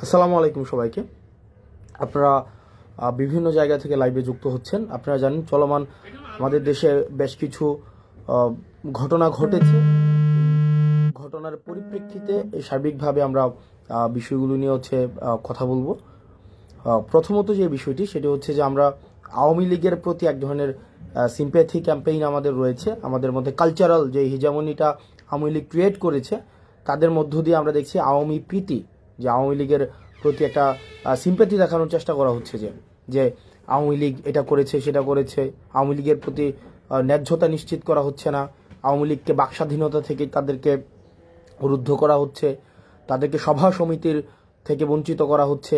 আসসালামু আলাইকুম সবাইকে। আপনারা বিভিন্ন জায়গা থেকে লাইভে যুক্ত হচ্ছেন। আপনারা জানেন চলমান আমাদের দেশে বেশ কিছু ঘটনা ঘটেছে। ঘটনার পরিপ্রেক্ষিতে সার্বিকভাবে আমরা বিষয়গুলো নিয়ে কথা বলবো। প্রথমত যে বিষয়টি সেটি হচ্ছে যে আমরা আওয়ামী লীগের প্রতি এক ধরনের সিম্প্যাথি ক্যাম্পেইন আমাদের রয়েছে। আমাদের মধ্যে কালচারাল যে হিজামনিটা আওয়ামী লীগ ক্রিয়েট করেছে, তাদের মধ্য দিয়ে আমরা দেখছি আওয়ামী প্রীতি, যে আওয়ামী লীগের প্রতি একটা সিম্প্যাথি দেখানোর চেষ্টা করা হচ্ছে, যে আওয়ামী লীগ এটা করেছে সেটা করেছে, আওয়ামী লীগের প্রতি ন্যায্যতা নিশ্চিত করা হচ্ছে না, আওয়ামী লীগকে বাকস্বাধীনতা থেকে তাদেরকে রুদ্ধ করা হচ্ছে, তাদেরকে সভা সমিতির থেকে বঞ্চিত করা হচ্ছে,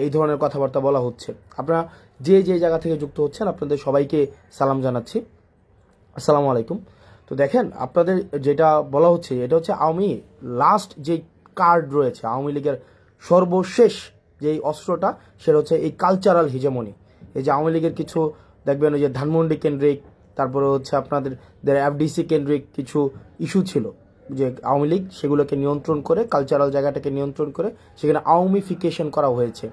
এই ধরনের কথাবার্তা বলা হচ্ছে। আপনারা যে যে জায়গা থেকে যুক্ত হচ্ছেন আপনাদের সবাইকে সালাম জানাচ্ছি, আসসালামু আলাইকুম। তো দেখেন, আপনাদের যেটা বলা হচ্ছে এটা হচ্ছে আওয়ামী লাস্ট যে কার্ড রয়েছে, আওয়ামী লীগের সর্বশেষ যেই অস্ত্রটা, সেটা হচ্ছে এই কালচারাল হিজেমনি। এই যে আওয়ামী লীগের কিছু দেখবেন ওই যে ধানমন্ডি কেন্দ্রিক, তারপরে হচ্ছে আপনাদের এফডিসি কেন্দ্রিক কিছু ইস্যু ছিল, যে আওয়ামী লীগ সেগুলোকে নিয়ন্ত্রণ করে, কালচারাল জায়গাটাকে নিয়ন্ত্রণ করে সেখানে আওয়ামীফিকেশন করা হয়েছে।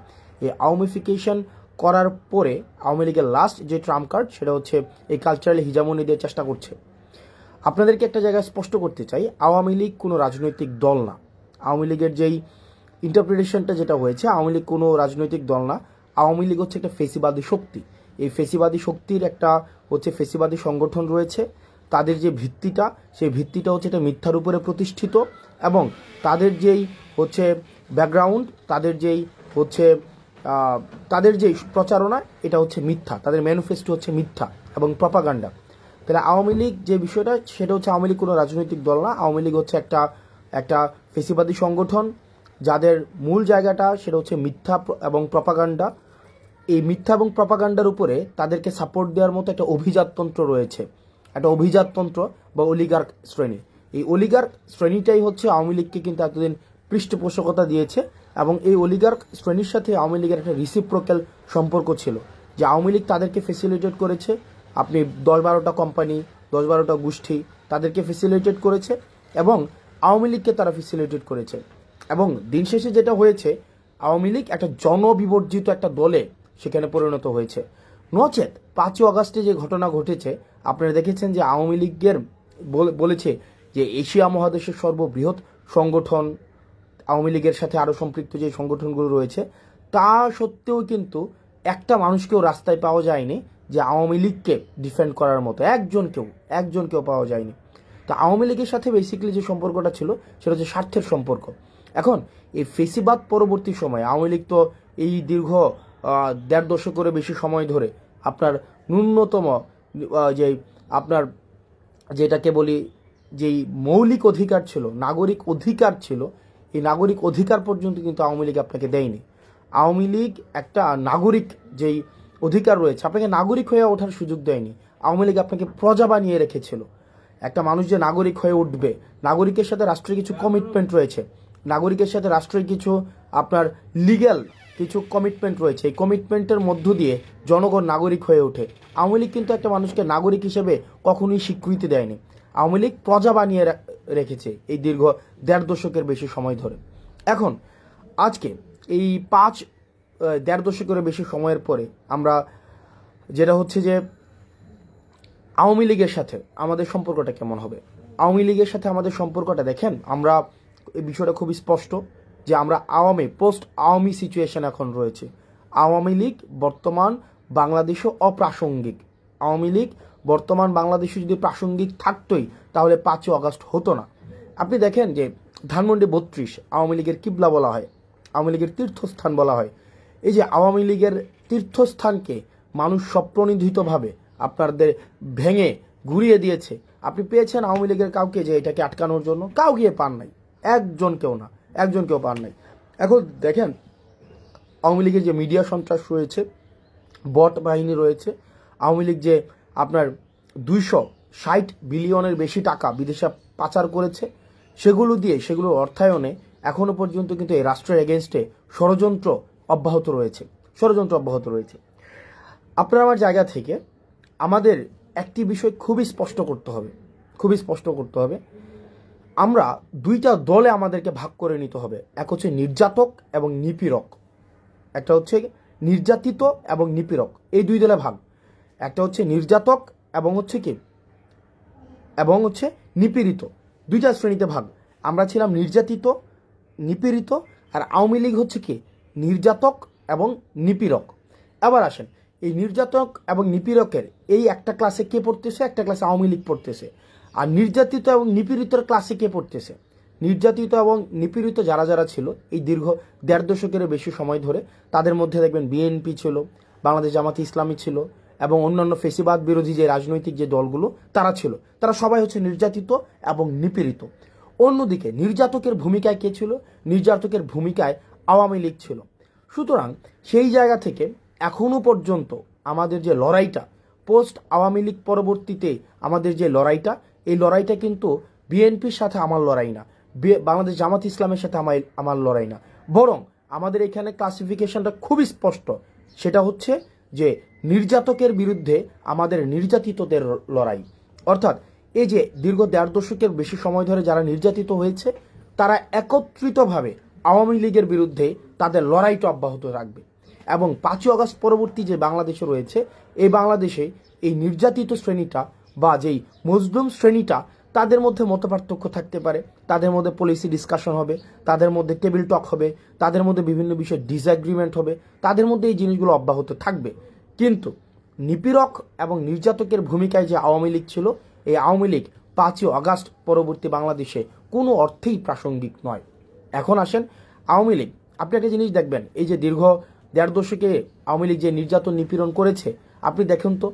এই আওয়ামীফিকেশন করার পরে আওয়ামী লীগের লাস্ট যে ট্রাম্প কার্ড সেটা হচ্ছে এই কালচারাল হিজামনি দিয়ে চেষ্টা করছে। আপনাদেরকে একটা জায়গায় স্পষ্ট করতে চাই, আওয়ামী লীগ কোনো রাজনৈতিক দল না। আওয়ামী লীগের যেই ইন্টারপ্রিটেশনটা যেটা হয়েছে, আওয়ামী লীগ কোনো রাজনৈতিক দল না। আওয়ামী লীগ হচ্ছে একটা ফেসিবাদী শক্তি। এই ফেসিবাদী শক্তির একটা ফেসিবাদী সংগঠন রয়েছে। তাদের যে ভিত্তিটা, সেই ভিত্তিটা হচ্ছে এটা মিথ্যার উপরে প্রতিষ্ঠিত, এবং তাদের যেই ব্যাকগ্রাউন্ড, তাদের যেই প্রচারণা, এটা হচ্ছে মিথ্যা। তাদের ম্যানিফেস্টো হচ্ছে মিথ্যা এবং প্রপাগান্ডা। তাহলে আওয়ামী লীগ যে বিষয়টা, সেটা হচ্ছে আওয়ামী লীগ কোনো রাজনৈতিক দল না। আওয়ামী লীগ হচ্ছে একটা ফেসিবাদী সংগঠন, যাদের মূল জায়গাটা সেটা হচ্ছে মিথ্যা এবং প্রপাগান্ডা। এই মিথ্যা এবং প্রপাগান্ডার উপরে তাদেরকে সাপোর্ট দেওয়ার মতো একটা অভিজাততন্ত্র রয়েছে, একটা অভিজাততন্ত্র বা অলিগার্ক শ্রেণী। এই অলিগার্ক শ্রেণীটাই হচ্ছে আওয়ামী লীগকে কিন্তু এতদিন পৃষ্ঠপোষকতা দিয়েছে, এবং এই অলিগার্ক শ্রেণীর সাথে আওয়ামী লীগের একটা রিসিপ্রোক্যাল সম্পর্ক ছিল, যে আওয়ামী লীগ তাদেরকে ফেসিলিটেট করেছে। আপনি 10-12টা কোম্পানি, 10-12টা গোষ্ঠী তাদেরকে ফেসিলিটেট করেছে, এবং আওয়ামী লীগকে তারা ফেসিলিটেট করেছে। এবং দিন শেষে যেটা হয়েছে, আওয়ামী লীগ একটা জনবিবর্জিত একটা দলে সেখানে পরিণত হয়েছে। নচেত 5ই আগস্টে যে ঘটনা ঘটেছে, আপনারা দেখেছেন যে আওয়ামী লীগের বলেছে যে এশিয়া মহাদেশের সর্ববৃহৎ সংগঠন, আওয়ামী লীগের সাথে আরও সম্পৃক্ত যে সংগঠনগুলো রয়েছে, তা সত্ত্বেও কিন্তু একটা মানুষকেও রাস্তায় পাওয়া যায়নি যে আওয়ামী লীগকে ডিফেন্ড করার মতো, একজনকেও পাওয়া যায়নি। তো আওয়ামী লীগের সাথে বেসিক্যালি যে সম্পর্কটা ছিল সেটা হচ্ছে স্বার্থের সম্পর্ক। এখন এই ফেসিবাদ পরবর্তী সময় আওয়ামী লীগ তো এই দীর্ঘ 1.5 দশকেরও বেশি সময় ধরে আপনার ন্যূনতম যে আপনার যেটাকে বলি যেই মৌলিক অধিকার ছিল, নাগরিক অধিকার ছিল, এই নাগরিক অধিকার পর্যন্ত কিন্তু আওয়ামী লীগ আপনাকে দেয়নি। আওয়ামী লীগ একটা নাগরিক যেই অধিকার রয়েছে, আপনাকে নাগরিক হয়ে ওঠার সুযোগ দেয়নি। আওয়ামী লীগ আপনাকে প্রজা বানিয়ে রেখেছিল। একটা মানুষ যে নাগরিক হয়ে উঠবে, নাগরিকের সাথে রাষ্ট্রের কিছু কমিটমেন্ট রয়েছে, নাগরিকের সাথে রাষ্ট্রের কিছু আপনার লিগ্যাল কিছু কমিটমেন্ট রয়েছে। এই কমিটমেন্টের মধ্য দিয়ে জনগণ নাগরিক হয়ে ওঠে। আওয়ামী লীগ কিন্তু একটা মানুষকে নাগরিক হিসেবে কখনোই স্বীকৃতি দেয়নি। আওয়ামী লীগ প্রজা বানিয়ে রেখেছে এই দীর্ঘ 1.5 দশকের বেশি সময় ধরে। এখন আজকে এই 1.5 দশকের বেশি সময়ের পরে আমরা যেটা হচ্ছে যে আওয়ামী লীগের সাথে আমাদের সম্পর্কটা কেমন হবে। আওয়ামী লীগের সাথে আমাদের সম্পর্কটা দেখেন, আমরা এই বিষয়টা খুবই স্পষ্ট যে আমরা পোস্ট আওয়ামী সিচুয়েশন এখন রয়েছে। আওয়ামী লীগ বর্তমান বাংলাদেশও অপ্রাসঙ্গিক। আওয়ামী লীগ বর্তমান বাংলাদেশে যদি প্রাসঙ্গিক থাকতোই তাহলে 5ই আগস্ট হতো না। আপনি দেখেন যে ধানমন্ডি 32 আওয়ামী লীগের কিবলা বলা হয়, আওয়ামী লীগের তীর্থস্থান বলা হয়। এই যে আওয়ামী লীগের তীর্থস্থানকে মানুষ স্বপ্রণোদিতভাবে আপনাদের ভেঙে ঘুরিয়ে দিয়েছে। আপনি পেয়েছেন আওয়ামী লীগের কাউকে যে এটাকে আটকানোর জন্য? কাউকে পান নাই, একজনকেও পান নাই। এখন দেখেন আওয়ামী লীগের যে মিডিয়া সন্ত্রাস রয়েছে, বট বাহিনী রয়েছে, আওয়ামী লীগ যে আপনার 260 বিলিয়নের বেশি টাকা বিদেশে পাচার করেছে, সেগুলোর অর্থায়নে এখনো পর্যন্ত কিন্তু এই রাষ্ট্রের এগেনস্টে ষড়যন্ত্র অব্যাহত রয়েছে। আপনার আমার জায়গা থেকে আমাদের একটি বিষয় খুবই স্পষ্ট করতে হবে। আমরা দুইটা দলে আমাদেরকে ভাগ করে নিতে হবে। এক হচ্ছে নির্যাতক এবং নিপীড়ক, একটা হচ্ছে নির্যাতিত এবং নিপীড়ক, এই দুই দলে ভাগ। একটা হচ্ছে নির্যাতক এবং হচ্ছে কি এবং হচ্ছে নিপীড়িত, দুইটা শ্রেণীতে ভাগ। আমরা ছিলাম নির্যাতিত, নিপীড়িত, আর আওয়ামী লীগ হচ্ছে কি নির্যাতক এবং নিপীড়ক। এবার আসেন, এই নির্যাতক এবং নিপীড়কের এই একটা ক্লাসে কে পড়তেছে, একটা ক্লাসে আওয়ামী লীগ পড়তেছে। আর নির্যাতিত এবং নিপীড়িতর ক্লাসে কে পড়তেছে? নির্যাতিত এবং নিপীড়িত যারা যারা ছিল এই দীর্ঘ 1.5 দশকের বেশি সময় ধরে, তাদের মধ্যে দেখবেন বিএনপি ছিল, বাংলাদেশ জামাতে ইসলামী ছিল, এবং অন্যান্য ফেসিবাদ বিরোধী যে রাজনৈতিক যে দলগুলো তারা ছিল, তারা সবাই হচ্ছে নির্যাতিত এবং নিপীড়িত। অন্যদিকে নির্যাতকের ভূমিকায় কে ছিল? নির্যাতকের ভূমিকায় আওয়ামী লীগ ছিল। সুতরাং সেই জায়গা থেকে এখনো পর্যন্ত আমাদের যে লড়াইটা, পোস্ট আওয়ামী লীগ পরবর্তীতে আমাদের যে লড়াইটা, এই লড়াইটা কিন্তু বিএনপির সাথে আমার লড়াই না, বাংলাদেশ জামাত ইসলামের সাথে আমার লড়াই না, বরং আমাদের এখানে ক্লাসিফিকেশনটা খুবই স্পষ্ট। সেটা হচ্ছে যে নির্যাতকের বিরুদ্ধে আমাদের নির্যাতিতদের লড়াই। অর্থাৎ এই যে দীর্ঘ 1.5 দশকের বেশি সময় ধরে যারা নির্যাতিত হয়েছে, তারা একত্রিতভাবে আওয়ামী লীগের বিরুদ্ধে তাদের লড়াইটা অব্যাহত রাখবে। এবং 5ই আগস্ট পরবর্তী যে বাংলাদেশে রয়েছে, এই বাংলাদেশে এই নির্যাতিত শ্রেণীটা বা যেই মজলুম শ্রেণীটা, তাদের মধ্যে মতপার্থক্য থাকতে পারে, তাদের মধ্যে পলিসি ডিসকাশন হবে, তাদের মধ্যে টেবিল টক হবে, তাদের মধ্যে বিভিন্ন বিষয়ে ডিসএগ্রিমেন্ট হবে, তাদের মধ্যে এই জিনিসগুলো অব্যাহত থাকবে। কিন্তু নিপীড়ক এবং নির্যাতকের ভূমিকায় যে আওয়ামী লীগ ছিল, এই আওয়ামী লীগ 5ই আগস্ট পরবর্তী বাংলাদেশে কোনো অর্থেই প্রাসঙ্গিক নয়। এখন আসেন আওয়ামী লীগ, আপনি একটা জিনিস দেখবেন, এই যে দীর্ঘ 1.5 দশকে আওয়ামী লীগ যে নির্যাতন নিপীড়ন করেছে, আপনি দেখুন তো,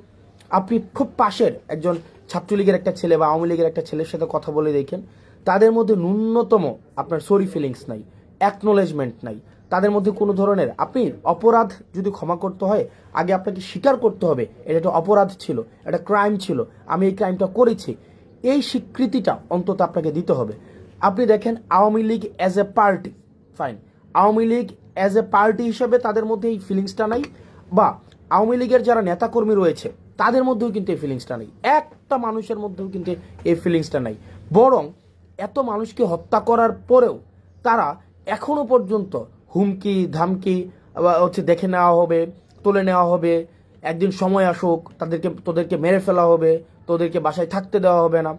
আপনি খুব পাশের একজন ছাত্রলীগের একটা ছেলে বা আওয়ামী লীগের একটা ছেলের সাথে কথা বলে দেখেন, তাদের মধ্যে ন্যূনতম আপনার সরি ফিলিংস নাই, অ্যাকনোলেজমেন্ট নাই, তাদের মধ্যে কোনো ধরনের, আপনি অপরাধ যদি ক্ষমা করতে হয়, আগে আপনাকে স্বীকার করতে হবে এটা একটা অপরাধ ছিল, একটা ক্রাইম ছিল, আমি এই ক্রাইমটা করেছি, এই স্বীকৃতিটা অন্তত আপনাকে দিতে হবে। আপনি দেখেন Awami League as a party, fine, Awami League as a party হিসেবে তাদের মধ্যে এই ফিলিংসটা নাই, বা আওয়ামী লীগের যারা নেতাকর্মী রয়েছে তাদের মধ্যেও কিন্তু এই ফিলিংসটা নেই, একটা মানুষের মধ্যেও কিন্তু এই ফিলিংসটা নাই। বরং এত মানুষকে হত্যা করার পরেও তারা এখনো পর্যন্ত হুমকি ধামকি হচ্ছে দেখে নেওয়া হবে, তুলে নেওয়া হবে, একদিন সময় আসুক তোদেরকে মেরে ফেলা হবে, তোদেরকে বাসায় থাকতে দেওয়া হবে না,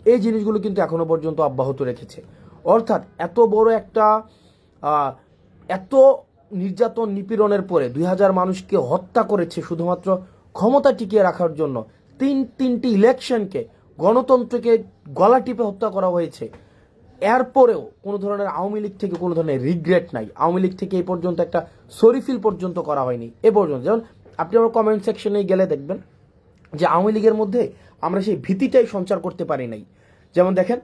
এই জিনিসগুলো কিন্তু এখনো পর্যন্ত অব্যাহত রেখেছে। অর্থাৎ এত বড় একটা এত নির্যাতন নিপীড়নের পরে 2000 মানুষকে হত্যা করেছে শুধুমাত্র ক্ষমতা টিকিয়ে রাখার জন্য, তিনটি ইলেকশনকে, গণতন্ত্রকে গলা টিপে হত্যা করা হয়েছে। এরপরেও কোনো ধরনের আওয়ামী লীগ থেকে কোনো ধরনের রিগ্রেট নাই, আওয়ামী লীগ থেকে এই পর্যন্ত একটা সরিফিল পর্যন্ত করা হয়নি এ পর্যন্ত। যেমন আপনি আমার কমেন্ট সেকশনে গেলে দেখবেন যে আওয়ামী লীগের মধ্যে আমরা সেই ভীতিটাই সঞ্চার করতে পারি নাই। যেমন দেখেন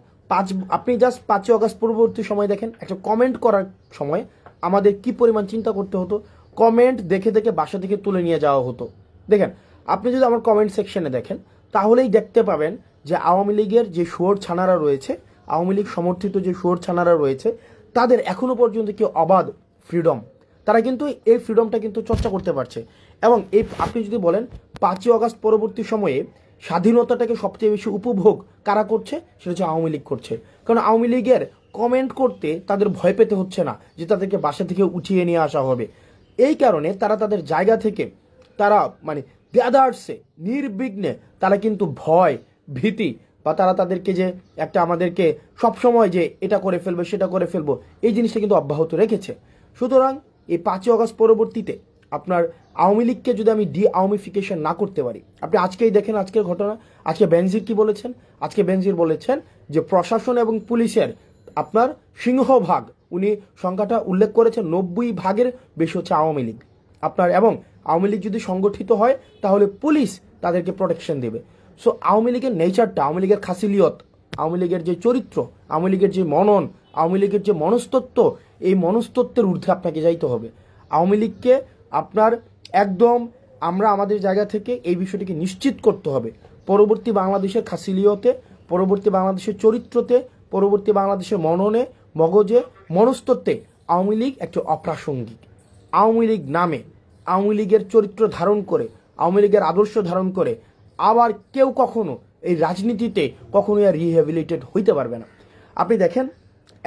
আপনি জাস্ট 5ই আগস্ট পূর্ববর্তী সময় দেখেন, একটা কমেন্ট করার সময় আমাদের কি পরিমাণ চিন্তা করতে হতো, কমেন্ট দেখে দেখে বাসা থেকে তুলে নিয়ে যাওয়া হতো। দেখেন, আপনি যদি আমার কমেন্ট সেকশনে দেখেন তাহলেই দেখতে পাবেন যে আওয়ামী লীগের যে শুয়োর ছানারা রয়েছে, আওয়ামী লীগ সমর্থিত যে শুয়োর ছানারা রয়েছে, তাদের এখনো পর্যন্ত কি অবাধ ফ্রিডম, তারা কিন্তু এই ফ্রিডমটা কিন্তু চর্চা করতে পারছে। এবং এই আপনি যদি বলেন 5ই আগস্ট পরবর্তী সময়ে স্বাধীনতাটাকে সবচেয়ে বেশি উপভোগ কারা করছে, সেটা হচ্ছে আওয়ামী লীগ করছে। কারণ আওয়ামী লীগের কমেন্ট করতে তাদের ভয় পেতে হচ্ছে না যে তাদেরকে বাসা থেকে উঠিয়ে নিয়ে আসা হবে। এই কারণে তারা তাদের জায়গা থেকে তারা মানে বেদার্সে নির্বিঘ্নে তারা কিন্তু ভয় ভীতি বা তারা তাদেরকে যে একটা আমাদেরকে সবসময় যে এটা করে ফেলবো সেটা করে ফেলবো, এই জিনিসটা কিন্তু অব্যাহত রেখেছে। সুতরাং এই 5ই আগস্ট পরবর্তীতে আপনার আওয়ামী লীগকে যদি আমি ডি আওয়ামিফিকেশন না করতে পারি, আপনি আজকেই দেখেন আজকের ঘটনা, আজকে বেনজির কি বলেছেন, আজকে বেনজির বলেছেন যে প্রশাসন এবং পুলিশের আপনার সিংহভাগ, উনি সংখ্যাটা উল্লেখ করেছেন 90% বেশি হচ্ছে আওয়ামী লীগ আপনার। এবং আওয়ামী লীগ যদি সংগঠিত হয় তাহলে পুলিশ তাদেরকে প্রোটেকশন দেবে। সো আওয়ামী লীগের নেচারটা, আওয়ামী লীগের খাসিলিয়ত, আওয়ামী লীগের যে চরিত্র, আওয়ামী লীগের যে মনন, আওয়ামী লীগের যে মনস্তত্ত্ব, এই মনস্তত্ত্বের ঊর্ধ্বে আপনাকে যাইতে হবে। আওয়ামী লীগকে আপনার একদম আমরা আমাদের জায়গা থেকে এই বিষয়টিকে নিশ্চিত করতে হবে, পরবর্তী বাংলাদেশের খাসিলিয়তে, পরবর্তী বাংলাদেশের চরিত্রতে, পরবর্তী বাংলাদেশের মননে, মগজে, মনস্তত্ত্বে আওয়ামী লীগ একটি অপ্রাসঙ্গিক। আওয়ামী লীগ নামে, আওয়ামী লীগের চরিত্র ধারণ করে, আওয়ামী লীগের আদর্শ ধারণ করে আবার কেউ কখনো এই রাজনীতিতে কখনোই আর রিহ্যাবিলিটেড হইতে পারবে না। আপনি দেখেন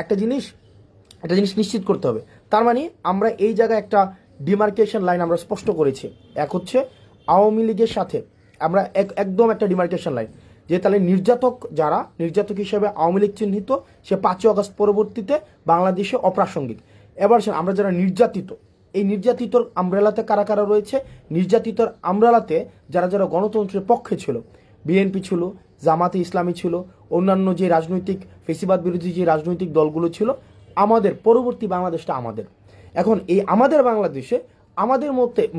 একটা জিনিস নিশ্চিত করতে হবে। তার মানে আমরা এই জায়গায় একটা ডিমার্কেশন লাইন আমরা স্পষ্ট করেছি। এক হচ্ছে আওয়ামী লীগের সাথে আমরা একদম একটা ডিমার্কেশন লাইন, যে তাহলে নির্যাতক হিসেবে আওয়ামী লীগ চিহ্নিত, সে 5ই আগস্ট পরবর্তীতে বাংলাদেশে অপ্রাসঙ্গিক। এবার আমরা যারা নির্যাতিত, এই নির্যাতিতর আমব্রেলাতে কারা কারা রয়েছে, নির্যাতিতর আমব্রেলাতে যারা যারা গণতন্ত্রের পক্ষে ছিল, বিএনপি ছিল, জামাতে ইসলামী ছিল, অন্যান্য যে রাজনৈতিক ফেসিবাদ বিরোধী যে রাজনৈতিক দলগুলো ছিল, আমাদের পরবর্তী বাংলাদেশটা আমাদের। এখন এই আমাদের বাংলাদেশে আমাদের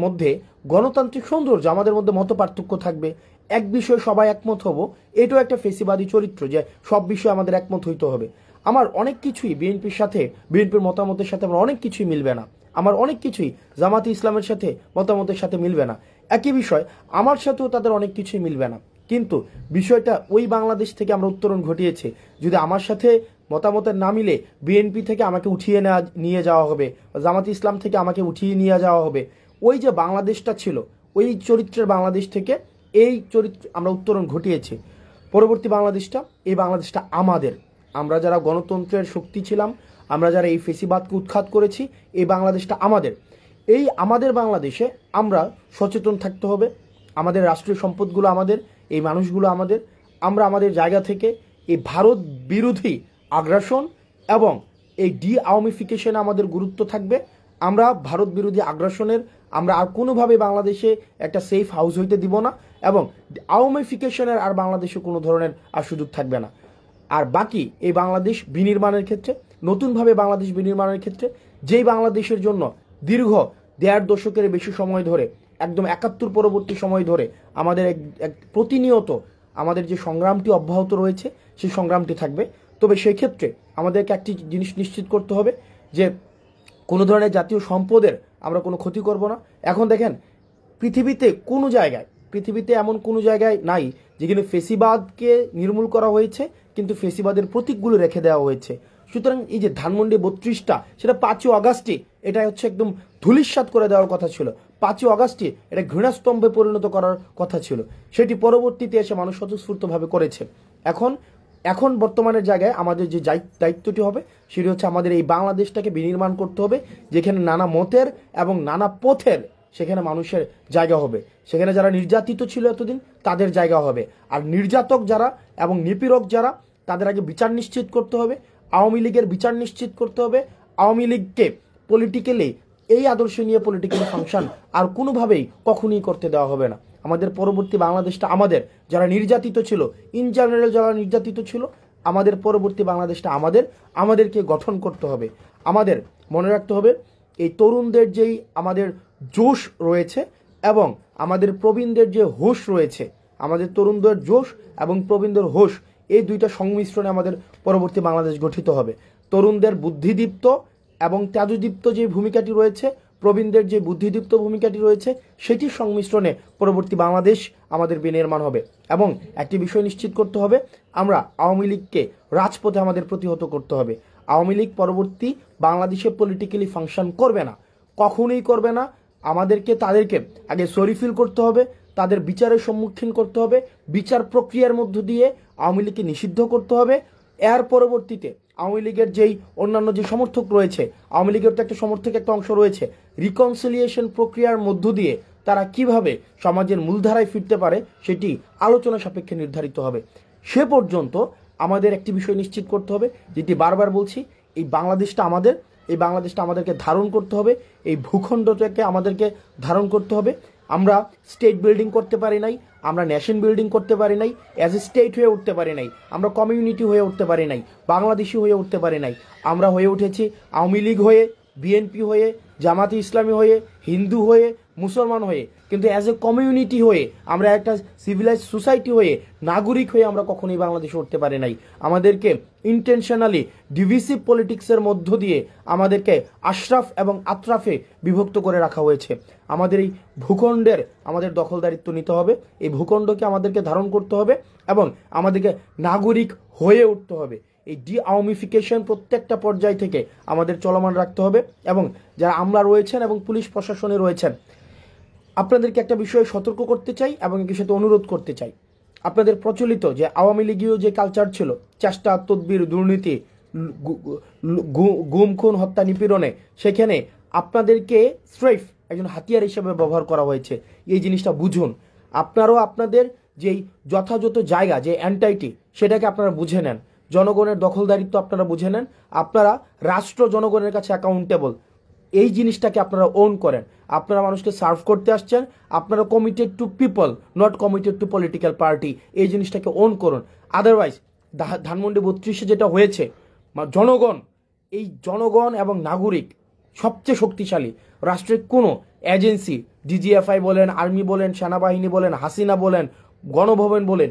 মধ্যে গণতান্ত্রিক সৌন্দর্য, আমাদের মধ্যে মত পার্থক্য থাকবে, এক বিষয়ে সবাই একমত হব, এটাও একটা ফেসিবাদী চরিত্র যে সব বিষয়ে আমাদের একমত হইতে হবে। আমার অনেক কিছুই বিএনপির মতামতের সাথে আমার অনেক কিছুই মিলবে না, আমার অনেক কিছুই জামাতে ইসলামের সাথে মতামতের সাথে মিলবে না, একই বিষয় আমার সাথেও তাদের অনেক কিছুই মিলবে না। কিন্তু বিষয়টা ওই বাংলাদেশ থেকে আমরা উত্তরণ ঘটিয়েছি। যদি আমার সাথে মতামতের না মিলে বিএনপি থেকে আমাকে উঠিয়ে নিয়ে যাওয়া হবে, জামাতে ইসলাম থেকে আমাকে উঠিয়ে নিয়ে যাওয়া হবে, ওই যে বাংলাদেশটা ছিল ওই চরিত্রের বাংলাদেশ থেকে এই চরিত্র আমরা উত্তরণ ঘটিয়েছি। পরবর্তী বাংলাদেশটা, এই বাংলাদেশটা আমাদের। আমরা যারা গণতন্ত্রের শক্তি ছিলাম, আমরা যারা এই ফেসিবাদকে উৎখাত করেছি, এই বাংলাদেশটা আমাদের। এই আমাদের বাংলাদেশে আমরা সচেতন থাকতে হবে। আমাদের রাষ্ট্রীয় সম্পদগুলো আমাদের, এই মানুষগুলো আমাদের। আমরা আমাদের জায়গা থেকে এই ভারত বিরোধী আগ্রাসন এবং এই আওয়ামিফিকেশনে আমাদের গুরুত্ব থাকবে। আমরা ভারত বিরোধী আগ্রাসনের আমরা আর কোনোভাবে বাংলাদেশে একটা সেফ হাউস হইতে দিব না, এবং আওয়ামিফিকেশনের আর বাংলাদেশে কোনো ধরনের আর সুযোগ থাকবে না। আর বাকি এই বাংলাদেশ বিনির্মাণের ক্ষেত্রে, নতুনভাবে বাংলাদেশ বিনির্মাণের ক্ষেত্রে, যেই বাংলাদেশের জন্য দীর্ঘ 1.5 দশকের বেশি সময় ধরে, একদম 71 পরবর্তী সময় ধরে আমাদের প্রতিনিয়ত আমাদের যে সংগ্রামটি অব্যাহত রয়েছে, সেই সংগ্রামটি থাকবে। তবে সেই ক্ষেত্রে আমাদেরকে একটি জিনিস নিশ্চিত করতে হবে যে কোনো ধরনের জাতীয় সম্পদের আমরা কোনো ক্ষতি করব না। এখন দেখেন পৃথিবীতে এমন কোনো জায়গায় নাই যেখানে ফেসিবাদকে নির্মূল করা হয়েছে কিন্তু ফেসিবাদের প্রতীকগুলো রেখে দেওয়া হয়েছে। সুতরাং এই যে ধানমন্ডি 32টা, সেটা 5ই আগস্টে এটা হচ্ছে একদম ধূলিসাৎ করে দেওয়ার কথা ছিল। 5ই আগস্টে এটা ঘৃণাস্তম্ভে পরিণত করার কথা ছিল, সেটি পরবর্তীতে এসে মানুষ স্বতঃস্ফূর্তভাবে করেছে। এখন বর্তমানের জায়গায় আমাদের যে দায়িত্বটি হবে সেটি হচ্ছে আমাদের এই বাংলাদেশটাকে বিনির্মাণ করতে হবে, যেখানে নানা মতের এবং নানা পথের সেখানে মানুষের জায়গা হবে। সেখানে যারা নির্যাতিত ছিল এতদিন তাদের জায়গা হবে, আর নির্যাতক যারা এবং নিপীড়ক যারা, তাদের আগে বিচার নিশ্চিত করতে হবে। আওয়ামী লীগের বিচার নিশ্চিত করতে হবে। আওয়ামী লীগকে পলিটিক্যালি, এই আদর্শ নিয়ে পলিটিক্যালি ফাংশন আর কোনোভাবেই কখনই করতে দেওয়া হবে না। আমাদের পরবর্তী বাংলাদেশটা আমাদের। যারা নির্যাতিত ছিল, ইন জেনারেল যারা নির্যাতিত ছিল, আমাদের পরবর্তী বাংলাদেশটা আমাদেরকে গঠন করতে হবে। আমাদের মনে রাখতে হবে এই তরুণদের যেই আমাদের জোশ রয়েছে এবং আমাদের প্রবীণদের যে হোশ রয়েছে, আমাদের তরুণদের জোশ এবং প্রবীণদের হোশ, এই দুইটা সংমিশ্রণে আমাদের পরবর্তী বাংলাদেশ গঠিত হবে। তরুণদের বুদ্ধিদীপ্ত এবং তেজদীপ্ত যে ভূমিকাটি রয়েছে, প্রবীণদের যে বুদ্ধিদীপ্ত ভূমিকাটি রয়েছে, সেটির সংমিশ্রণে পরবর্তী বাংলাদেশ আমাদের বিনির্মাণ হবে। এবং একটি বিষয় নিশ্চিত করতে হবে, আমরা আওয়ামী লীগকে রাজপথে আমাদের প্রতিহত করতে হবে। আওয়ামী লীগ পরবর্তী বাংলাদেশে পলিটিক্যালি ফাংশন করবে না, কখনোই করবে না। আমাদেরকে তাদেরকে আগে সরি ফিল করতে হবে, তাদের বিচারের সম্মুখীন করতে হবে, বিচার প্রক্রিয়ার মধ্য দিয়ে আওয়ামী লীগকে নিষিদ্ধ করতে হবে। এর পরবর্তীতে আওয়ামী লীগের যেই অন্যান্য যে সমর্থক রয়েছে, আওয়ামী লীগের তো একটা সমর্থক একটা অংশ রয়েছে, রিকনসিলিয়েশন প্রক্রিয়ার মধ্য দিয়ে তারা কিভাবে সমাজের মূলধারায় ফিরতে পারে সেটি আলোচনা সাপেক্ষে নির্ধারিত হবে। সে পর্যন্ত আমাদের একটি বিষয় নিশ্চিত করতে হবে, যেটি বারবার বলছি, এই বাংলাদেশটা আমাদের। এই বাংলাদেশটা আমাদেরকে ধারণ করতে হবে, এই ভূখণ্ডটাকে আমাদেরকে ধারণ করতে হবে। আমরা স্টেট বিল্ডিং করতে পারি নাই, আমরা নেশন বিল্ডিং করতে পারি নাই, অ্যাজ এ স্টেট হয়ে উঠতে পারি নাই, আমরা কমিউনিটি হয়ে উঠতে পারি নাই, বাংলাদেশি হয়ে উঠতে পারি নাই। আমরা হয়ে উঠেছি আওয়ামী লীগ হয়ে, বিএনপি হয়ে, জামাতে ইসলামী হয়ে, হিন্দু হয়ে, মুসলমান হয়ে, কিন্তু অ্যাজ এ কমিউনিটি হয়ে, আমরা একটা সিভিলাইজ সোসাইটি হয়ে, নাগরিক হয়ে আমরা কখনোই বাংলাদেশে উঠতে পারি নাই। আমাদেরকে ইন্টেনশনালি ডিভিসিভ পলিটিক্সের মধ্য দিয়ে আমাদেরকে আশরাফ এবং আতরাফে বিভক্ত করে রাখা হয়েছে। আমাদের এই ভূখণ্ডের আমাদের দখলদারিত্ব নিতে হবে, এই ভূখণ্ডকে আমাদেরকে ধারণ করতে হবে এবং আমাদেরকে নাগরিক হয়ে উঠতে হবে। এই আওয়ামিফিকেশন প্রত্যেকটা পর্যায় থেকে আমাদের চলমান রাখতে হবে। এবং যারা আমলা রয়েছেন এবং পুলিশ প্রশাসনে রয়েছেন, আপনাদেরকে একটা বিষয়ে সতর্ক করতে চাই এবং এর সাথে অনুরোধ করতে চাই। আপনাদের প্রচলিত যে আওয়ামী লীগীয় যে কালচার ছিল, চেষ্টা, তদবির, দুর্নীতি, গুম, খুন, হত্যা, নিপীড়নে, সেখানে আপনাদেরকে স্রেফ একজন হাতিয়ার হিসেবে ব্যবহার করা হয়েছে। এই জিনিসটা বুঝুন। আপনারাও আপনাদের যেই যথাযথ জায়গা, যে এন্টাইটি, সেটাকে আপনারা বুঝে নেন। জনগণের দখলদারিত্ব আপনারা বুঝে নেন। আপনারা রাষ্ট্র জনগণের কাছে অ্যাকাউন্টেবল, এই জিনিসটাকে আপনারা ওন করেন। আপনারা মানুষকে সার্ভ করতে আসছেন, আপনারা committed two people, not committed two political party. এই জিনিসটাকে ওন করুন। আদারওয়াইজ ধানমন্ডি 32-এ যেটা হয়েছে, জনগণ, এই জনগণ এবং নাগরিক সবচেয়ে শক্তিশালী। রাষ্ট্রের কোনো এজেন্সি, ডিজিএফআই বলেন, আর্মি বলেন, সেনাবাহিনী বলেন, হাসিনা বলেন, গণভবন বলেন,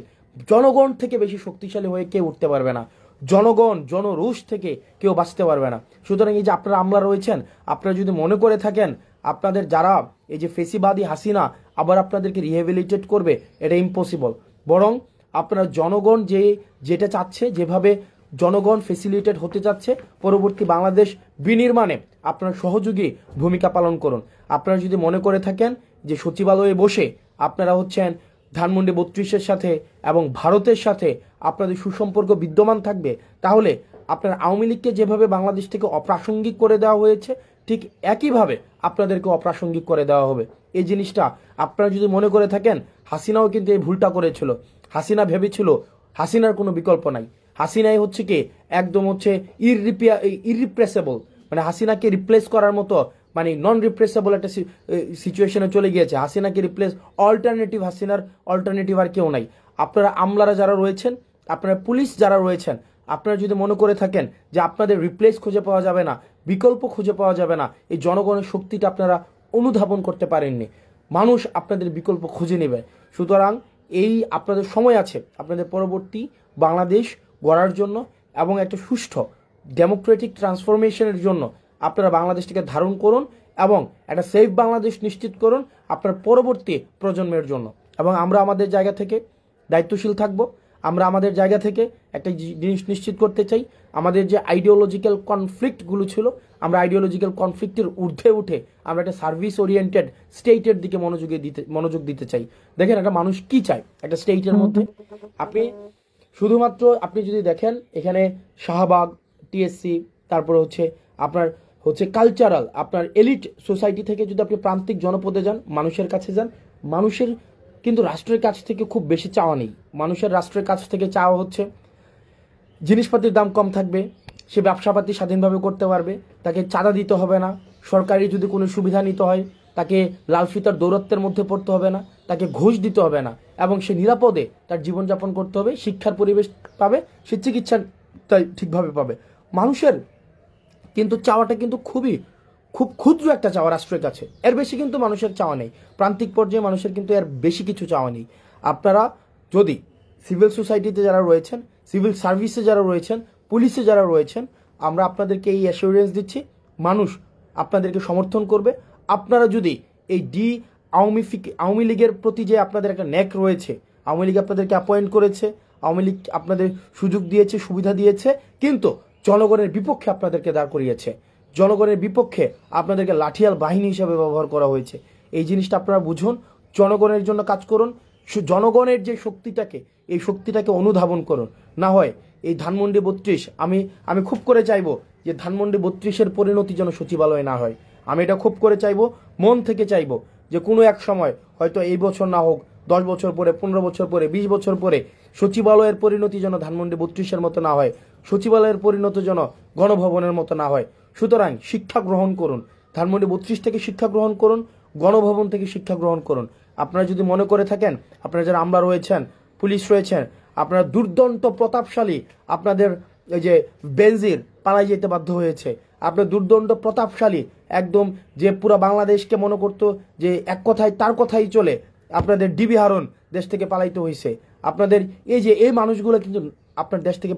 জনগণ থেকে বেশি শক্তিশালী হয়ে কেউ উঠতে পারবে না। জনগণ, জনরোষ থেকে কেউ বাঁচতে পারবে না। সুতরাং এই যে আপনারা আমলা রয়েছেন, আপনারা যদি মনে করে থাকেন আপনাদের যারা এই যে ফেসিবাদী হাসিনা আবার আপনাদেরকে রিহেবিলিটেট করবে, এটা ইম্পসিবল। বরং আপনারা জনগণ যেটা চাচ্ছে, যেভাবে জনগণ ফেসিলিটেট হতে যাচ্ছে, পরবর্তী বাংলাদেশ বিনির্মাণে আপনারা সহযোগী ভূমিকা পালন করুন। আপনারা যদি মনে করে থাকেন যে সচিবালয়ে বসে আপনারা হচ্ছেন ধানমন্ডি 32-এর সাথে এবং ভারতের সাথে আপনাদের সুসম্পর্ক বিদ্যমান থাকবে, তাহলে আপনার আওয়ামী লীগকে যেভাবে বাংলাদেশ থেকে অপ্রাসঙ্গিক করে দেওয়া হয়েছে, ঠিক একইভাবে আপনাদেরকে অপ্রাসঙ্গিক করে দেওয়া হবে। এই জিনিসটা আপনারা যদি মনে করে থাকেন, হাসিনাও কিন্তু এই ভুলটা করেছিল। হাসিনা ভেবেছিল হাসিনার কোনো বিকল্প নাই। হাসিনাই হচ্ছে কি একদম হচ্ছে ইররিপ্রেসেবল, মানে হাসিনাকে রিপ্লেস করার মতো, মানে নন রিপ্লেসেবল একটা সিচুয়েশনে চলে গিয়েছে। হাসিনাকে রিপ্লেস, হাসিনার অল্টারনেটিভ আর কেউ নাই। আপনারা আমলারা যারা রয়েছেন, আপনারা পুলিশ যারা রয়েছেন, আপনারা যদি মনে করে থাকেন যে আপনাদের রিপ্লেস খুঁজে পাওয়া যাবে না, বিকল্প খুঁজে পাওয়া যাবে না, এই জনগণের শক্তিটা আপনারা অনুধাবন করতে পারেননি। মানুষ আপনাদের বিকল্প খুঁজে নেবে। সুতরাং এই আপনাদের সময় আছে আপনাদের পরবর্তী বাংলাদেশ গড়ার জন্য এবং একটা সুষ্ঠু ডেমোক্রেটিক ট্রান্সফরমেশনের জন্য। আপনারা বাংলাদেশটিকে ধারণ করুন এবং একটা সেফ বাংলাদেশ নিশ্চিত করুন আপনার পরবর্তী প্রজন্মের জন্য। এবং আমরা আমাদের জায়গা থেকে দায়িত্বশীল থাকব। আমরা আমাদের জায়গা থেকে একটা জিনিস নিশ্চিত করতে চাই, আমাদের যে আইডিওলজিক্যাল কনফ্লিক্টগুলো ছিল, আমরা আইডিওলজিক্যাল কনফ্লিক্টের ঊর্ধ্বে উঠে আমরা একটা সার্ভিস ওরিয়েন্টেড স্টেটের দিকে মনোযোগ দিতে চাই। দেখেন একটা মানুষ কি চায় একটা স্টেটের মধ্যে। আপনি যদি দেখেন এখানে শাহবাগ, টিএসসি, তারপরে আপনার কালচারাল, আপনার এলিট সোসাইটি থেকে যদি আপনি প্রান্তিক জনপদে যান, মানুষের কাছে যান, মানুষের কিন্তু রাষ্ট্রের কাছ থেকে খুব বেশি চাওয়া নেই। মানুষের রাষ্ট্রের কাছ থেকে চাওয়া হচ্ছে জিনিসপাতির দাম কম থাকবে, সে ব্যবসাপাতি স্বাধীনভাবে করতে পারবে, তাকে চাঁদা দিতে হবে না, সরকারি যদি কোনো সুবিধা নিতে হয় তাকে লাল ফিতার দৌরত্বের মধ্যে পড়তে হবে না, তাকে ঘুষ দিতে হবে না, এবং সে নিরাপদে তার জীবনযাপন করতে হবে, শিক্ষার পরিবেশ পাবে, সে চিকিৎসা ঠিকভাবে পাবে। মানুষের কিন্তু চাওয়াটা কিন্তু খুব ক্ষুদ্র একটা চাওয়া রাষ্ট্রের কাছে, এর বেশি কিন্তু মানুষের চাওয়া নেই। প্রান্তিক পর্যায়ে মানুষের কিন্তু এর বেশি কিছু চাওয়া নেই। আপনারা যদি সিভিল সোসাইটিতে যারা রয়েছেন, সিভিল সার্ভিসে যারা রয়েছেন, পুলিশে যারা রয়েছেন, আমরা আপনাদেরকে এই অ্যাসিওরেন্স দিচ্ছি, মানুষ আপনাদেরকে সমর্থন করবে। আপনারা যদি এই আওয়ামী লীগের প্রতি যে আপনাদের একটা ন্যাক রয়েছে, আওয়ামী লীগ আপনাদেরকে অ্যাপয়েন্ট করেছে, আওয়ামী লীগ আপনাদের সুযোগ দিয়েছে, সুবিধা দিয়েছে, কিন্তু জনগণের বিপক্ষে আপনাদেরকে দাঁড় করিয়েছে, জনগণের বিপক্ষে আপনাদেরকে লাঠিয়াল বাহিনী হিসাবে ব্যবহার করা হয়েছে। এই জিনিসটা আপনারা বুঝুন, জনগণের জন্য কাজ করুন, জনগণের যে শক্তিটাকে, এই শক্তিটাকে অনুধাবন করুন। না হয় এই ধানমন্ডি 32, আমি খুব করে চাইবো যে ধানমন্ডি 32-এর পরিণতি যেন সচিবালয় না হয়। আমি এটা খুব করে চাইবো, মন থেকে চাইবো যে কোনো এক সময়, হয়তো এই বছর না হোক, 10 বছর পরে, 15 বছর পরে, 20 বছর পরে, সচিবালয়ের পরিণতি যেন ধানমন্ডি 32-এর মতো না হয়, সচিবালয়ের পরিণতি যেন গণভবনের মতো না হয়। সুতরাং শিক্ষা গ্রহণ করুন, ধানমন্ডি 32 থেকে শিক্ষা গ্রহণ করুন, গণভবন থেকে শিক্ষা গ্রহণ করুন। আপনারা যদি মনে করে থাকেন, আপনারা যারা আমলা রয়েছেন, পুলিশ রয়েছেন, আপনারা দুর্দান্ত প্রতাপশালী, আপনাদের এই যে বেনজির পালাই যেতে বাধ্য হয়েছে, আপনার দুর্দণ্ড প্রতাপশালী, একদম যে পুরো বাংলাদেশকে মনে করতো যে এক কথায় তার কথাই চলে, আপনাদের ডিবি হারুন দেশ থেকে পালাইতে হয়েছে। আপনাদের এই মানুষগুলো কিন্তু আপনার দেশ থেকে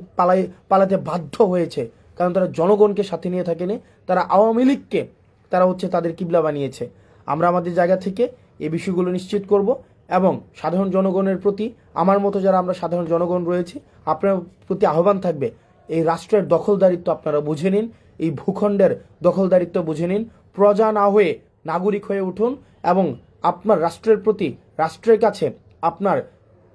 পালাতে বাধ্য হয়েছে, কারণ তারা জনগণকে সাথে নিয়ে থাকেনি, তারা আওয়ামী লীগকে তাদের কিবলা বানিয়েছে। আমরা আমাদের জায়গা থেকে এই বিষয়গুলো নিশ্চিত করব এবং সাধারণ জনগণের প্রতি, আমার মতো যারা আমরা সাধারণ জনগণ রয়েছি, আপনার প্রতি আহ্বান থাকবে, এই রাষ্ট্রের দখলদারিত্ব আপনারা বুঝে নিন, এই ভূখণ্ডের দখলদারিত্ব বুঝে নিন, প্রজা না হয়ে নাগরিক হয়ে উঠুন এবং আপনার রাষ্ট্রের প্রতি, রাষ্ট্রের কাছে আপনার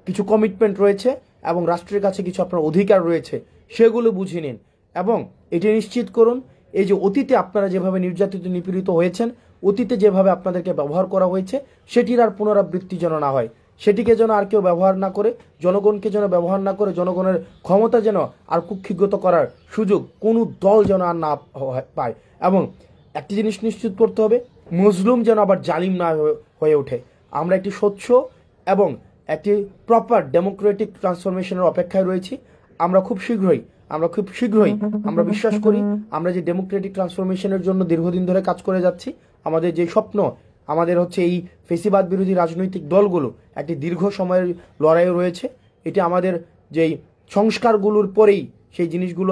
কিছু কমিটমেন্ট রয়েছে এবং রাষ্ট্রের কাছে কিছু আপনার অধিকার রয়েছে, সেগুলো বুঝে নিন এবং এটি নিশ্চিত করুন এই যে অতীতে আপনারা যেভাবে নির্যাতিত নিপীড়িত হয়েছেন, অতীতে যেভাবে আপনাদেরকে ব্যবহার করা হয়েছে, সেটির আর পুনরাবৃত্তি যেন না হয়, সেটিকে যেন আর কেউ ব্যবহার না করে, জনগণকে যেন ব্যবহার না করে, জনগণের ক্ষমতা যেন আর কুক্ষিগত করার সুযোগ কোনো দল যেন আর না পায়। এবং একটি জিনিস নিশ্চিত করতে হবে, মজলুম যেন আবার জালিম না হয়ে ওঠে। আমরা একটি স্বচ্ছ এবং একটি প্রপার ডেমোক্রেটিক ট্রান্সফরমেশনের অপেক্ষায় রয়েছি। আমরা খুব শীঘ্রই আমরা বিশ্বাস করি আমরা যে ডেমোক্রেটিক ট্রান্সফরমেশনের জন্য দীর্ঘদিন ধরে কাজ করে যাচ্ছি, আমাদের যে স্বপ্ন, আমাদের হচ্ছে এই ফেসিবাদ বিরোধী রাজনৈতিক দলগুলো একটি দীর্ঘ সময়ের লড়াইয়ে রয়েছে। এটি আমাদের যেই সংস্কারগুলোর পরেই সেই জিনিসগুলো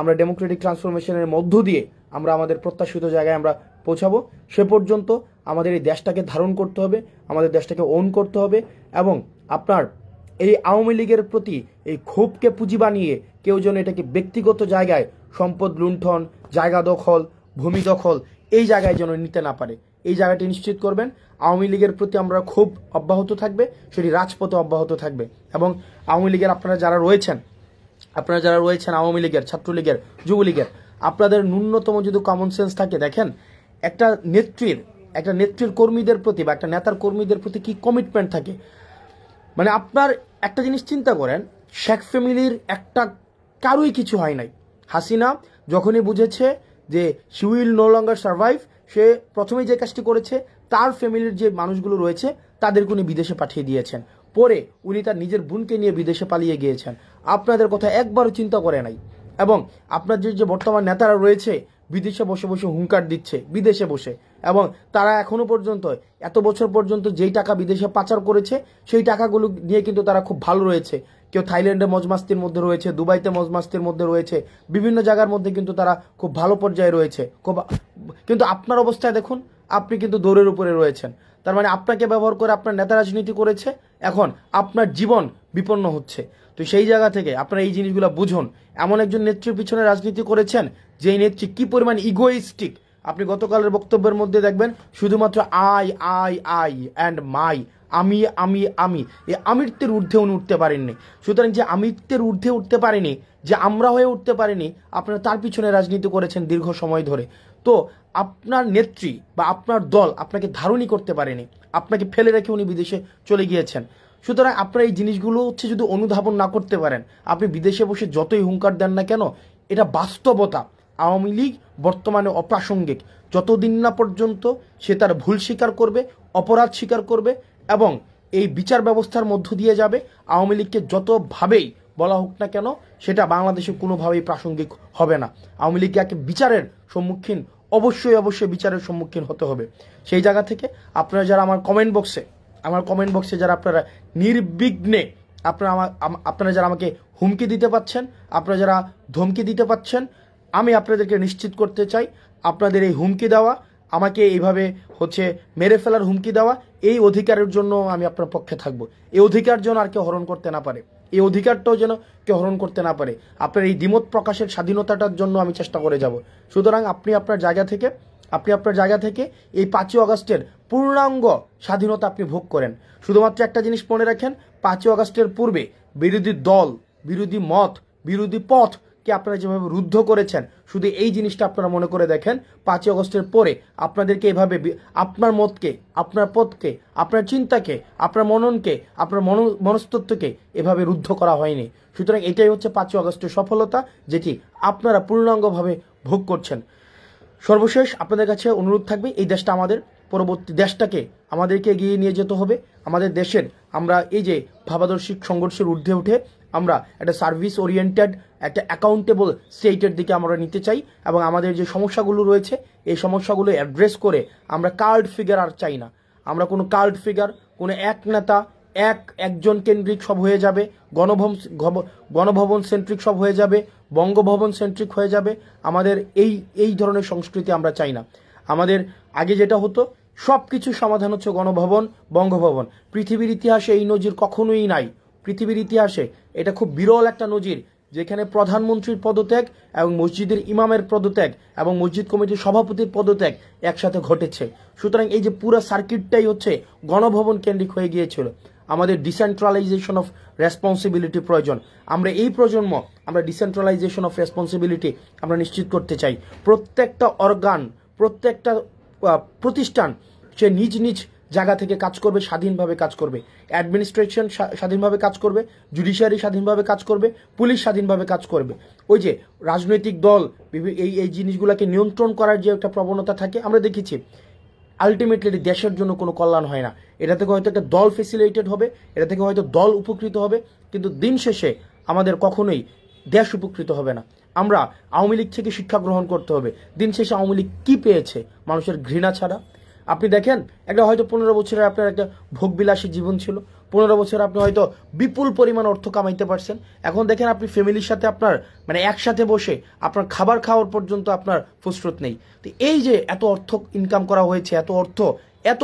আমরা ডেমোক্রেটিক ট্রান্সফরমেশনের মধ্য দিয়ে আমরা আমাদের প্রত্যাশিত জায়গায় আমরা পৌঁছাবো। সে পর্যন্ত আমাদের এই দেশটাকে ধারণ করতে হবে, আমাদের দেশটাকে ওন করতে হবে এবং আপনার এই আওয়ামী লীগের প্রতি এই ক্ষোভকে পুঁজি বানিয়ে কেউ যেন এটাকে ব্যক্তিগত জায়গায় সম্পদ লুণ্ঠন, জায়গা দখল, ভূমি দখল এই জায়গায় যেন নিতে না পারে, এই জায়গাটি নিশ্চিত করবেন। আওয়ামী লীগের প্রতি আমরা ক্ষোভ অব্যাহত থাকবে, সেটি রাজপথে অব্যাহত থাকবে এবং আওয়ামী লীগের আপনারা যারা রয়েছেন আওয়ামী লীগের, ছাত্রলীগের, যুবলীগের, আপনাদের ন্যূনতম যদি কমন সেন্স থাকে, দেখেন একটা নেত্রীর কর্মীদের প্রতি বা একটা নেতার কর্মীদের প্রতি কি কমিটমেন্ট থাকে। মানে আপনার একটা জিনিস চিন্তা করেন, শেখ ফ্যামিলির একটা কারোই কিছু হয় নাই। হাসিনা যখনই বুঝেছে যে she will no longer survive, সে প্রথমেই যে কাজটি করেছে, তার ফ্যামিলির যে মানুষগুলো রয়েছে তাদেরকে উনি বিদেশে পাঠিয়ে দিয়েছেন। পরে উনি তার নিজের বোনকে নিয়ে বিদেশে পালিয়ে গিয়েছেন। আপনাদের কথা একবারও চিন্তা করে নাই। এবং আপনার যে বর্তমান নেতারা রয়েছে বিদেশে বসে বসে হুঙ্কার দিচ্ছে, বিদেশে বসে, এবং তারা এখনো পর্যন্ত এত বছর পর্যন্ত যেই টাকা বিদেশে পাচার করেছে সেই টাকাগুলো নিয়ে কিন্তু তারা খুব ভালো রয়েছে। কেউ থাইল্যান্ডে মজমাস্তির মধ্যে রয়েছে, দুবাইতে মজমাস্তির মধ্যে রয়েছে, বিভিন্ন জায়গার মধ্যে কিন্তু তারা খুব ভালো পর্যায়ে রয়েছে। কিন্তু আপনার অবস্থায় দেখুন, আপনি কিন্তু দৌড়ের উপরে রয়েছেন। তার মানে আপনাকে ব্যবহার করে আপনার নেতা রাজনীতি করেছে, এখন আপনার জীবন বিপন্ন হচ্ছে। তো সেই জায়গা থেকে আপনারা এই জিনিসগুলো বুঝুন। এমন একজন নেত্রীর পিছনে রাজনীতি করেছেন যেই নেত্রী কি পরিমাণ ইগোইস্টিক। আপনি গতকালের বক্তব্যের মধ্যে দেখবেন শুধুমাত্র আই অ্যান্ড মাই, আমি এই আমিত্বের ঊর্ধ্বে উনি উঠতে পারেননি। সুতরাং যে আমিত্বের ঊর্ধ্বে উঠতে পারেনি, যে আমরা হয়ে উঠতে পারেনি, আপনারা তার পিছনে রাজনীতি করেছেন দীর্ঘ সময় ধরে। তো আপনার নেত্রী বা আপনার দল আপনাকে ধারণই করতে পারেনি, আপনাকে ফেলে রেখে উনি বিদেশে চলে গিয়েছেন। সুতরাং আপনারা এই জিনিসগুলো হচ্ছে যদি অনুধাবন না করতে পারেন, আপনি বিদেশে বসে যতই হুঙ্কার দেন না কেন, এটা বাস্তবতা। আওয়ামী লীগ বর্তমানে অপ্রাসঙ্গিক। যতদিন না পর্যন্ত সে তার ভুল স্বীকার করবে, অপরাধ স্বীকার করবে এবং এই বিচার ব্যবস্থার মধ্য দিয়ে যাবে, আওয়ামী লীগকে যতভাবেই বলা হোক না কেন সেটা বাংলাদেশে কোনোভাবেই প্রাসঙ্গিক হবে না। আওয়ামী লীগকে বিচারের সম্মুখীন অবশ্যই বিচারের সম্মুখীন হতে হবে। সেই জায়গা থেকে আপনারা যারা আমার কমেন্ট বক্সে যারা আপনারা নির্বিঘ্নে আপনারা যারা আমাকে হুমকি দিতে পাচ্ছেন, আপনারা যারা ধমকি দিতে পাচ্ছেন, আমি আপনাদেরকে নিশ্চিত করতে চাই, আপনাদের এই হুমকি দেওয়া, আমাকে এইভাবে হচ্ছে মেরে ফেলার হুমকি দেওয়া, এই অধিকারের জন্য আমি আপনার পক্ষে থাকবো। এই অধিকার যেন আর কেউ হরণ করতে না পারে, এই অধিকারটাও যেন কেউ হরণ করতে না পারে। আপনার এই দ্বিমত প্রকাশের স্বাধীনতাটার জন্য আমি চেষ্টা করে যাব। সুতরাং আপনি আপনার জায়গা থেকে এই 5ই আগস্টের পূর্ণাঙ্গ স্বাধীনতা আপনি ভোগ করেন। শুধুমাত্র একটা জিনিস মনে রাখেন, 5ই আগস্টের পূর্বে বিরোধী দল, বিরোধী মত, বিরোধী পথকে আপনারা যেভাবে রুদ্ধ করেছেন, শুধু এই জিনিসটা আপনারা মনে করে দেখেন, 5ই আগস্টের পরে আপনাদেরকে এভাবে আপনার মতকে, আপনার পথকে, আপনার চিন্তাকে, আপনার মননকে, আপনার মনস্তত্ত্বকে এভাবে রুদ্ধ করা হয়নি। সুতরাং এটাই হচ্ছে 5ই আগস্টের সফলতা, যেটি আপনারা পূর্ণাঙ্গভাবে ভোগ করছেন। সর্বশেষ আপনাদের কাছে অনুরোধ থাকবে, এই দেশটা আমাদের, পরবর্তী দেশটাকে আমাদেরকে এগিয়ে নিয়ে যেতে হবে। আমাদের দেশের আমরা এই যে ভাবাদর্শিক সংঘর্ষের ঊর্ধ্বে উঠে আমরা একটা সার্ভিস ওরিয়েন্টেড, একটা অ্যাকাউন্টেবল স্টেটের দিকে আমরা নিতে চাই এবং আমাদের যে সমস্যাগুলো রয়েছে এই সমস্যাগুলো অ্যাড্রেস করে আমরা কাল্ট ফিগার আর চাই না। আমরা কোনো কাল্ট ফিগার, কোনো এক নেতা, একজন কেন্দ্রিক সব হয়ে যাবে, গণভবন সেন্ট্রিক সব হয়ে যাবে, বঙ্গভবন সেন্ট্রিক হয়ে যাবে। আমাদের এই ধরনের সংস্কৃতি আমরা চাই না। আমাদের আগে যেটা হতো, সব কিছু সমাধান হচ্ছে গণভবন, বঙ্গভবন। পৃথিবীর ইতিহাসে এই নজির কখনোই নাই। পৃথিবীর ইতিহাসে এটা খুব বিরল একটা নজির, যেখানে প্রধানমন্ত্রীর পদত্যাগ এবং মসজিদের ইমামের পদত্যাগ এবং মসজিদ কমিটির সভাপতির পদত্যাগ একসাথে ঘটেছে। সুতরাং এই যে পুরো সার্কিটটাই হচ্ছে গণভবন কেন্দ্রিক হয়ে গিয়েছিল। আমাদের ডিসেন্ট্রালাইজেশন অফ রেসপন্সিবিলিটি প্রয়োজন। আমরা এই প্রজন্ম আমরা ডিসেন্ট্রালাইজেশন অফ রেসপন্সিবিলিটি আমরা নিশ্চিত করতে চাই। প্রত্যেকটা অর্গান, প্রত্যেকটা প্রতিষ্ঠান সে নিজ নিজ জায়গা থেকে কাজ করবে, স্বাধীনভাবে কাজ করবে। অ্যাডমিনিস্ট্রেশন স্বাধীনভাবে কাজ করবে, জুডিশিয়ারি স্বাধীনভাবে কাজ করবে, পুলিশ স্বাধীনভাবে কাজ করবে। ওই যে রাজনৈতিক দল এই জিনিসগুলোকে নিয়ন্ত্রণ করার যে একটা প্রবণতা থাকে, আমরা দেখেছি আলটিমেটলি দেশের জন্য কোনো কল্যাণ হয় না। এটা থেকে হয়তো একটা দল ফেসিলিটেড হবে, এটা থেকে হয়তো দল উপকৃত হবে, কিন্তু দিন শেষে আমাদের কখনোই দেশ উপকৃত হবে না। আমরা আওয়ামী লীগ থেকে শিক্ষা গ্রহণ করতে হবে। দিন শেষে আওয়ামী লীগ কী পেয়েছে? মানুষের ঘৃণা ছাড়া। আপনি দেখেন, একটা হয়তো 15 বছরের আপনার একটা ভোগবিলাসী জীবন ছিল, 15 বছর আপনি হয়তো বিপুল পরিমাণ অর্থ কামাইতে পারছেন। এখন দেখেন আপনি ফ্যামিলির সাথে আপনার মানে একসাথে বসে আপনার খাবার খাওয়ার পর্যন্ত আপনার ফুসরত নেই। তো এই যে এত অর্থ ইনকাম করা হয়েছে, এত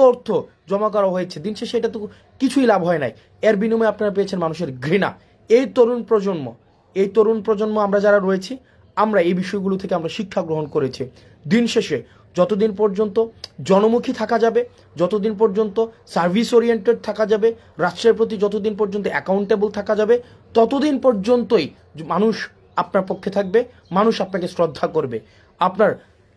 অর্থ জমা করা হয়েছে, দিন শেষে এটা তো কিছুই লাভ হয় নাই। এর বিনিময়ে আপনারা পেয়েছেন মানুষের ঘৃণা। এই তরুণ প্রজন্ম আমরা যারা রয়েছি, আমরা এই বিষয়গুলো থেকে আমরা শিক্ষা গ্রহণ করেছি। দিন শেষে যতদিন পর্যন্ত জনমুখী থাকা যাবে, যতদিন পর্যন্ত সার্ভিস ওরিয়েন্টেড থাকা যাবে, রাষ্ট্রের প্রতি যতদিন পর্যন্ত অ্যাকাউন্টেবল থাকা যাবে, ততদিন পর্যন্তই মানুষ আপনার পক্ষে থাকবে, মানুষ আপনাকে শ্রদ্ধা করবে। আপনার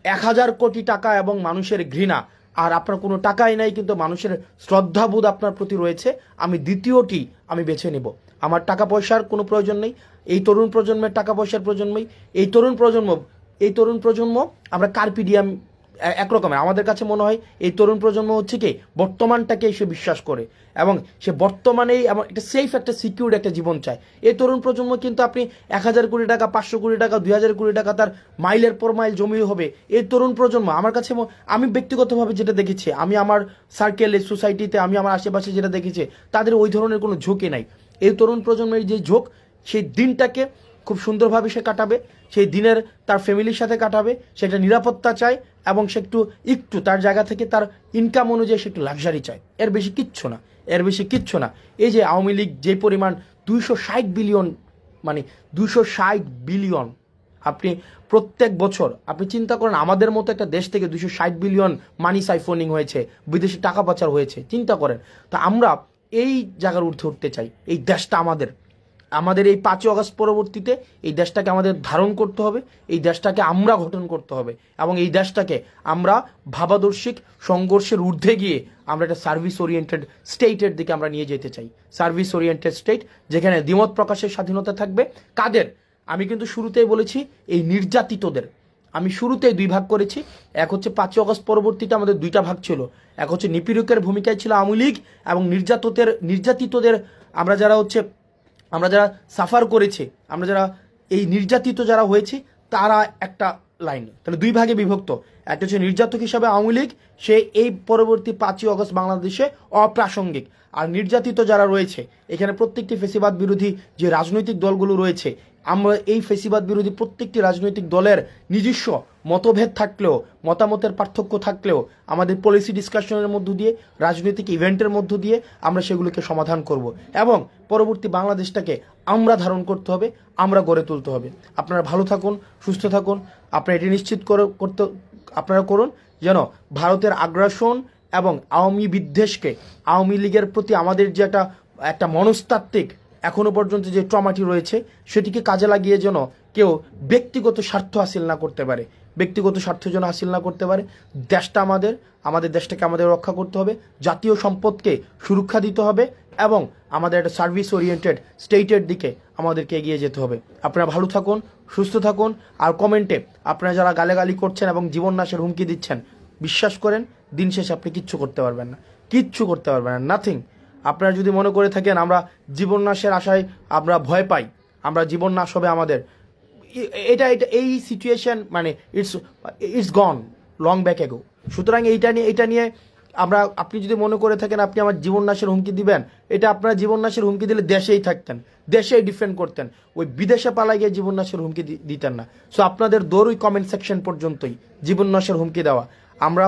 1000 কোটি টাকা এবং মানুষের ঘৃণা, আর আপনার কোনো টাকাই নাই কিন্তু মানুষের শ্রদ্ধাবোধ আপনার প্রতি রয়েছে, আমি দ্বিতীয়টি আমি বেছে নেব। আমার টাকা পয়সার কোনো প্রয়োজন নেই, এই তরুণ প্রজন্মের টাকা পয়সার প্রয়োজন নেই। এই তরুণ প্রজন্ম আমরা কার্পিডিয়াম একরকমের। আমাদের কাছে মনে হয় এই তরুণ প্রজন্ম হচ্ছে কি বর্তমানটাকে সে বিশ্বাস করে এবং সে বর্তমানেই এমন একটা সেফ, একটা সিকিউর একটা জীবন চায়। এই তরুণ প্রজন্ম কিন্তু আপনি 1000 কোটি টাকা, 500 কোটি টাকা, 2000 কোটি টাকা তার মাইলের পর মাইল জমি হবে। এই তরুণ প্রজন্ম আমার কাছে, আমি ব্যক্তিগতভাবে যেটা দেখেছি, আমি আমার সার্কেলে, সোসাইটিতে, আমি আমার আশেপাশে যেটা দেখেছি, তাদের ওই ধরনের কোনো ঝোঁকই নাই। এই তরুণ প্রজন্মের যে ঝোঁক, সেই দিনটাকে খুব সুন্দরভাবে সে কাটাবে, সেই দিনের তার ফ্যামিলির সাথে কাটাবে, সেটা নিরাপত্তা চায় এবং সে একটু তার জায়গা থেকে তার ইনকাম অনুযায়ী সে একটু লাক্সারি চায়। এর বেশি কিচ্ছু না। এই যে আওয়ামী লীগ যে পরিমাণ 260 বিলিয়ন, মানে 260 বিলিয়ন, আপনি প্রত্যেক বছর আপনি চিন্তা করেন, আমাদের মতো একটা দেশ থেকে 260 বিলিয়ন মানি সাইফোনিং হয়েছে, বিদেশে টাকা পাচার হয়েছে, চিন্তা করেন। তো আমরা এই জায়গার উঠতে চাই। এই দেশটা আমাদের এই 5ই আগস্ট পরবর্তীতে এই দেশটাকে আমাদের ধারণ করতে হবে, এই দেশটাকে আমরা গঠন করতে হবে এবং এই দেশটাকে আমরা ভাবাদর্শিক সংঘর্ষের ঊর্ধ্বে গিয়ে আমরা একটা সার্ভিস ওরিয়েন্টেড স্টেটের দিকে আমরা নিয়ে যেতে চাই। সার্ভিস ওরিয়েন্টেড স্টেট, যেখানে দ্বিমত প্রকাশের স্বাধীনতা থাকবে। কাদের? আমি কিন্তু শুরুতেই বলেছি, এই নির্যাতিতদের। আমি শুরুতেই 2 ভাগ করেছি। এক হচ্ছে 5ই আগস্ট পরবর্তীতে আমাদের 2টা ভাগ ছিল। এক হচ্ছে নিপীড়কের ভূমিকায় ছিল আওয়ামী লীগ এবং নির্যাতিতদের আমরা যারা সাফার করেছি, আমরা যারা এই নির্যাতিত যারা হয়েছি, তারা একটা লাইন। তাহলে 2 ভাগে বিভক্ত। একটা হচ্ছে নির্যাতক হিসাবে আওয়ামী লীগ, সে এই পরবর্তী 5ই আগস্ট বাংলাদেশে অপ্রাসঙ্গিক। আর নির্যাতিত যারা রয়েছে, এখানে প্রত্যেকটি ফেসিবাদ বিরোধী যে রাজনৈতিক দলগুলো রয়েছে, আমরা এই ফেসিবাদ বিরোধী প্রত্যেকটি রাজনৈতিক দলের নিজস্ব মতভেদ থাকলেও, মতামতের পার্থক্য থাকলেও, আমাদের পলিসি ডিসকাশনের মধ্য দিয়ে, রাজনৈতিক ইভেন্টের মধ্য দিয়ে আমরা সেগুলোকে সমাধান করব এবং পরবর্তী বাংলাদেশটাকে আমরা ধারণ করতে হবে, আমরা গড়ে তুলতে হবে। আপনারা ভালো থাকুন, সুস্থ থাকুন। আপনারা এটি নিশ্চিত আপনারা করুন যেন ভারতের আগ্রাসন এবং আওয়ামী বিদ্বেষকে, আওয়ামী লীগের প্রতি আমাদের যে একটা মনস্তাত্ত্বিক এখনো পর্যন্ত যে ট্রমাটি রয়েছে, সেটিকে কাজে লাগিয়ে যেন কেউ ব্যক্তিগত স্বার্থ হাসিল না করতে পারে, দেশটা আমাদের দেশটাকে আমাদের রক্ষা করতে হবে, জাতীয় সম্পদকে সুরক্ষা দিতে হবে এবং আমাদের একটা সার্ভিস ওরিয়েন্টেড স্টেটের দিকে আমাদেরকে এগিয়ে যেতে হবে। আপনারা ভালো থাকুন, সুস্থ থাকুন। আর কমেন্টে আপনারা যারা গালাগালি করছেন এবং জীবন নাশের হুমকি দিচ্ছেন, বিশ্বাস করেন দিন শেষে আপনি কিচ্ছু করতে পারবেন না, নাথিং। আপনারা যদি মনে করে থাকেন আমরা জীবন নাশের আশায় আমরা ভয় পাই, আমরা জীবন নাশ হবে আমাদের, এই সিচুয়েশন মানে ইটস গন লং ব্যাক এগো। সুতরাং এইটা নিয়ে আপনি যদি মনে করে থাকেন আপনি আমার জীবন নাশের হুমকি দিবেন, এটা আপনারা জীবন নাশের হুমকি দিলে দেশেই থাকতেন, দেশেই ডিফেন্ড করতেন, ওই বিদেশে পালাই গিয়ে জীবন নাশের হুমকি দিতেন না। সো আপনাদের দৌড়ই কমেন্ট সেকশন পর্যন্তই জীবন নাশের হুমকি দেওয়া। আমরা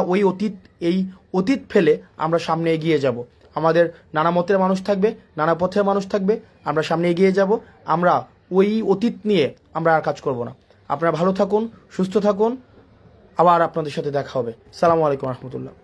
এই অতীত ফেলে আমরা সামনে এগিয়ে যাব। আমাদের নানা মতের মানুষ থাকবে, নানা পথের মানুষ থাকবে, আমরা সামনে এগিয়ে যাব। আমরা ওই অতীত নিয়ে আমরা আর কাজ করব না। আপনারা ভালো থাকুন, সুস্থ থাকুন, আবার আপনাদের সাথে দেখা হবে। আসসালামু আলাইকুম রহমতুল্লাহ।